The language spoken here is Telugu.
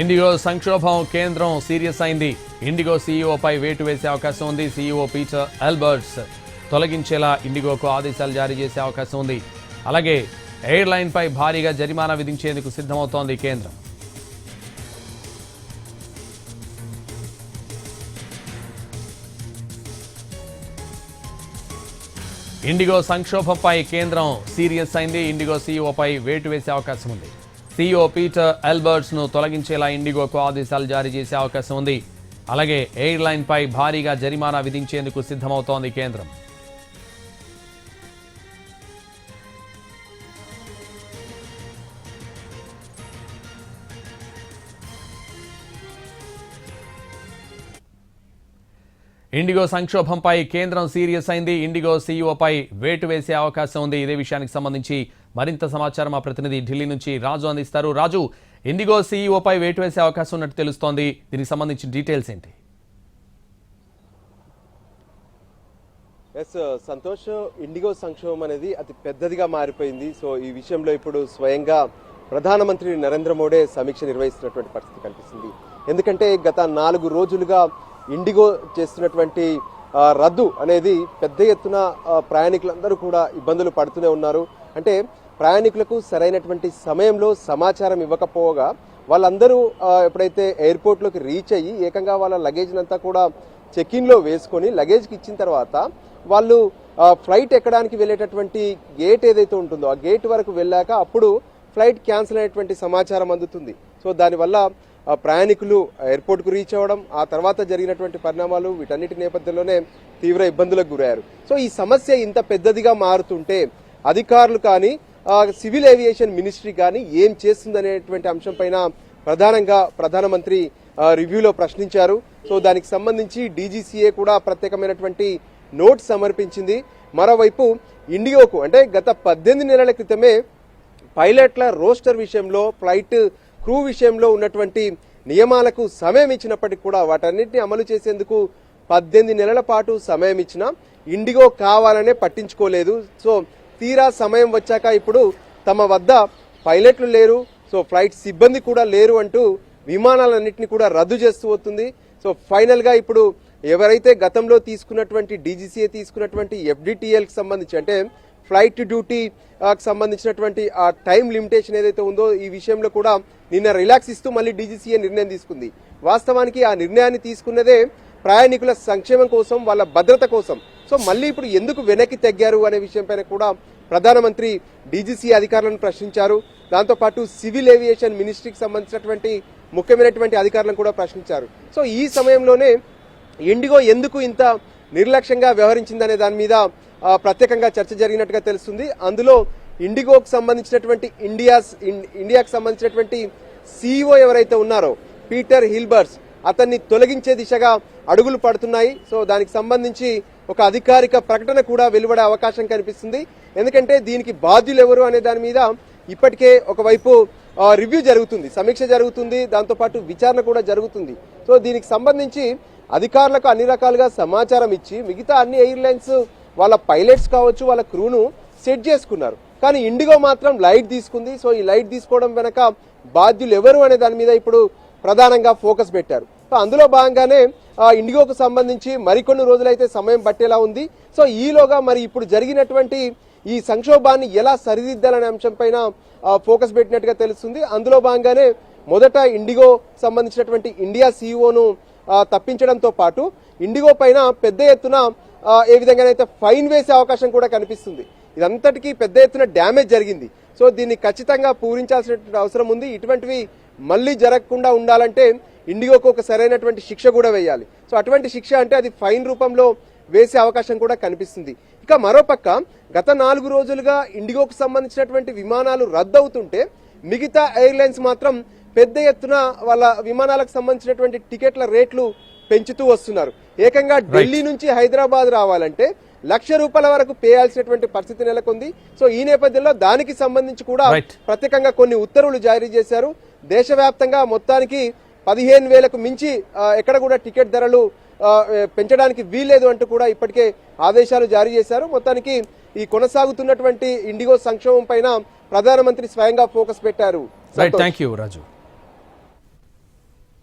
ఇండిగో సంక్షోభం కేంద్రం సీరియస్ అయింది. ఇండిగో సీఈఓపై వేటు వేసే అవకాశం ఉంది. సీఈఓ పీటర్ ఎల్బర్ట్స్ తొలగించేలా ఇండిగోకు ఆదేశాలు జారీ చేసే అవకాశం ఉంది. అలాగే ఎయిర్లైన్పై భారీగా జరిమానా విధించేందుకు సిద్ధమవుతోంది కేంద్రం. ఇండిగో సంక్షోభంపై కేంద్రం సీరియస్ అయింది. ఇండిగో సీఈఓపై వేటు వేసే అవకాశం ఉంది. సీఈఓ పీటర్ ఎల్బర్ట్స్ ను తొలగించేలా ఇండిగోకు ఆదేశాలు జారీ చేసే అవకాశం ఉంది. అలాగే ఎయిర్లైన్పై భారీగా జరిమానా విధించేందుకు సిద్ధమవుతోంది కేంద్రం. ఇండిగో సంక్షోభంపై కేంద్రం సీరియస్ అయింది. ఇండిగో సీఈఓపై వేటు వేసే అవకాశం ఉంది. ఇదే విషయానికి సంబంధించి మరింత సమాచారం మా ప్రతినిధి ఢిల్లీ నుంచి రాజు అందిస్తారు. రాజు, ఇండిగో సీఈఓపై వేటు వేసే అవకాశం ఉన్నట్టు తెలుస్తోంది. దీనికి సంబంధించిన డీటెయిల్స్ ఏంటి? సంతోష్, ఇండిగో సంక్షోభం అనేది అతి పెద్దదిగా మారిపోయింది. సో ఈ విషయంలో ఇప్పుడు స్వయంగా ప్రధానమంత్రి నరేంద్ర మోడీ సమీక్ష నిర్వహిస్తున్నటువంటి పరిస్థితి కనిపిస్తుంది. ఎందుకంటే గత 4 రోజులుగా ఇండిగో చేస్తున్నటువంటి రద్దు అనేది పెద్ద ఎత్తున ప్రయాణికులందరూ కూడా ఇబ్బందులు పడుతూనే ఉన్నారు. అంటే ప్రయాణికులకు సరైనటువంటి సమయంలో సమాచారం ఇవ్వకపోగా వాళ్ళందరూ ఎప్పుడైతే ఎయిర్పోర్ట్లోకి రీచ్ అయ్యి ఏకంగా వాళ్ళ లగేజ్ అంతా కూడా చెక్ఇన్లో వేసుకొని లగేజ్కి ఇచ్చిన తర్వాత వాళ్ళు ఫ్లైట్ ఎక్కడానికి వెళ్ళేటటువంటి గేట్ ఏదైతే ఉంటుందో ఆ గేట్ వరకు వెళ్ళాక అప్పుడు ఫ్లైట్ క్యాన్సిల్ అయినటువంటి సమాచారం అందుతుంది. సో దానివల్ల ప్రయాణికులు ఎయిర్పోర్ట్కు రీచ్ అవ్వడం, ఆ తర్వాత జరిగినటువంటి పరిణామాలు, వీటన్నిటి నేపథ్యంలోనే తీవ్ర ఇబ్బందులకు గురయ్యారు. సో ఈ సమస్య ఇంత పెద్దదిగా మారుతుంటే అధికారులు కానీ సివిల్ ఏవియేషన్ మినిస్ట్రీ కానీ ఏం చేస్తుందనేటువంటి అంశం పైన ప్రధానంగా ప్రధానమంత్రి రివ్యూలో ప్రశ్నించారు. సో దానికి సంబంధించి డీజీసీఏ కూడా ప్రత్యేకమైనటువంటి నోట్ సమర్పించింది. మరోవైపు ఇండిగోకు అంటే గత 18 నెలల క్రితమే పైలట్ల రోస్టర్ విషయంలో, ఫ్లైట్ క్రూ విషయంలో ఉన్నటువంటి నియమాలకు సమయం ఇచ్చినప్పటికీ కూడా వాటన్నిటిని అమలు చేసేందుకు 18 నెలల పాటు సమయం ఇచ్చినా ఇండిగో కావాలనే పట్టించుకోలేదు. సో తీరా సమయం వచ్చాక ఇప్పుడు తమ వద్ద పైలట్లు లేరు, సో ఫ్లైట్ సిబ్బంది కూడా లేరు అంటూ విమానాలన్నింటినీ కూడా రద్దు చేస్తూ వస్తుంది. సో ఫైనల్గా ఇప్పుడు ఎవరైతే గతంలో తీసుకున్నటువంటి డీజీసీఏ తీసుకున్నటువంటి ఎఫ్డిటిఎల్కి సంబంధించి అంటే ఫ్లైట్ డ్యూటీ సంబంధించినటువంటి ఆ టైం లిమిటేషన్ ఏదైతే ఉందో ఈ విషయంలో కూడా నిన్న రిలాక్స్ ఇస్తూ మళ్ళీ డీజీసీఏ నిర్ణయం తీసుకుంది. వాస్తవానికి ఆ నిర్ణయాన్ని తీసుకున్నదే ప్రయాణికుల సంక్షేమం కోసం, వాళ్ళ భద్రత కోసం. సో మళ్ళీ ఇప్పుడు ఎందుకు వెనక్కి తగ్గారు అనే విషయంపైన కూడా ప్రధానమంత్రి డీజీసీఏ అధికారులను ప్రశ్నించారు. దాంతోపాటు సివిల్ ఏవియేషన్ మినిస్ట్రీకి సంబంధించినటువంటి ముఖ్యమైనటువంటి అధికారులను కూడా ప్రశ్నించారు. సో ఈ సమయంలోనే ఇండిగో ఎందుకు ఇంత నిర్లక్ష్యంగా వ్యవహరించిందనే దాని మీద ప్రత్యేకంగా చర్చ జరిగినట్టుగా తెలుస్తుంది. అందులో ఇండిగోకు సంబంధించినటువంటి ఇండియాకు సంబంధించినటువంటి సీఈఓ ఎవరైతే ఉన్నారో పీటర్ హిల్బర్ట్స్ అతన్ని తొలగించే దిశగా అడుగులు పడుతున్నాయి. సో దానికి సంబంధించి ఒక అధికారిక ప్రకటన కూడా వెలువడే అవకాశం కనిపిస్తుంది. ఎందుకంటే దీనికి బాధ్యులు ఎవరు అనే దాని మీద ఇప్పటికే ఒకవైపు రివ్యూ జరుగుతుంది, సమీక్ష జరుగుతుంది, దాంతోపాటు విచారణ కూడా జరుగుతుంది. సో దీనికి సంబంధించి అధికారులకు అన్ని రకాలుగా సమాచారం ఇచ్చి మిగతా అన్ని ఎయిర్లైన్స్ వాళ్ళ పైలట్స్ కావచ్చు, వాళ్ళ క్రూను సెట్ చేసుకున్నారు. కానీ ఇండిగో మాత్రం లైట్ తీసుకుంది. సో ఈ లైట్ తీసుకోవడం వెనక బాధ్యులు ఎవరు అనే దాని మీద ఇప్పుడు ప్రధానంగా ఫోకస్ పెట్టారు. సో అందులో భాగంగానే ఇండిగోకు సంబంధించి మరికొన్ని రోజులైతే సమయం పట్టేలా ఉంది. సో ఈలోగా మరి ఇప్పుడు జరిగినటువంటి ఈ సంక్షోభాన్ని ఎలా సరిదిద్దాలనే అంశం పైన ఫోకస్ పెట్టినట్టుగా తెలుస్తుంది. అందులో భాగంగానే మొదట ఇండిగో సంబంధించినటువంటి ఇండియా సీఈఓను తప్పించడంతో పాటు ఇండిగో పైన పెద్ద ఎత్తున ఏ విధంగానైతే ఫైన్ వేసే అవకాశం కూడా కనిపిస్తుంది. ఇదంతటికీ పెద్ద ఎత్తున డ్యామేజ్ జరిగింది. సో దీన్ని ఖచ్చితంగా పూరించాల్సిన అవసరం ఉంది. ఇటువంటివి మళ్ళీ జరగకుండా ఉండాలంటే ఇండిగోకు ఒక సరైనటువంటి శిక్ష కూడా వేయాలి. సో అటువంటి శిక్ష అంటే అది ఫైన్ రూపంలో వేసే అవకాశం కూడా కనిపిస్తుంది. ఇక మరోపక్క గత 4 రోజులుగా ఇండిగోకు సంబంధించినటువంటి విమానాలు రద్దు అవుతుంటే మిగతా ఎయిర్లైన్స్ మాత్రం పెద్ద ఎత్తున వాళ్ళ విమానాలకు సంబంధించినటువంటి టికెట్ల రేట్లు పెంచుతూ వస్తున్నారు. ఏకంగా ఢిల్లీ నుంచి హైదరాబాద్ రావాలంటే ₹1,00,000 వరకు పేయాల్సినటువంటి పరిస్థితి నెలకొంది. సో ఈ నేపథ్యంలో దానికి సంబంధించి కూడా ప్రత్యేకంగా కొన్ని ఉత్తర్వులు జారీ చేశారు. దేశవ్యాప్తంగా మొత్తానికి 15,000కు మించి ఎక్కడ కూడా టికెట్ ధరలు పెంచడానికి వీల్లేదు అంటూ కూడా ఇప్పటికే ఆదేశాలు జారీ చేశారు. మొత్తానికి ఈ కొనసాగుతున్నటువంటి ఇండిగో సంక్షోభం పైన ప్రధానమంత్రి స్వయంగా ఫోకస్ పెట్టారు. థాంక్యూ రాజు.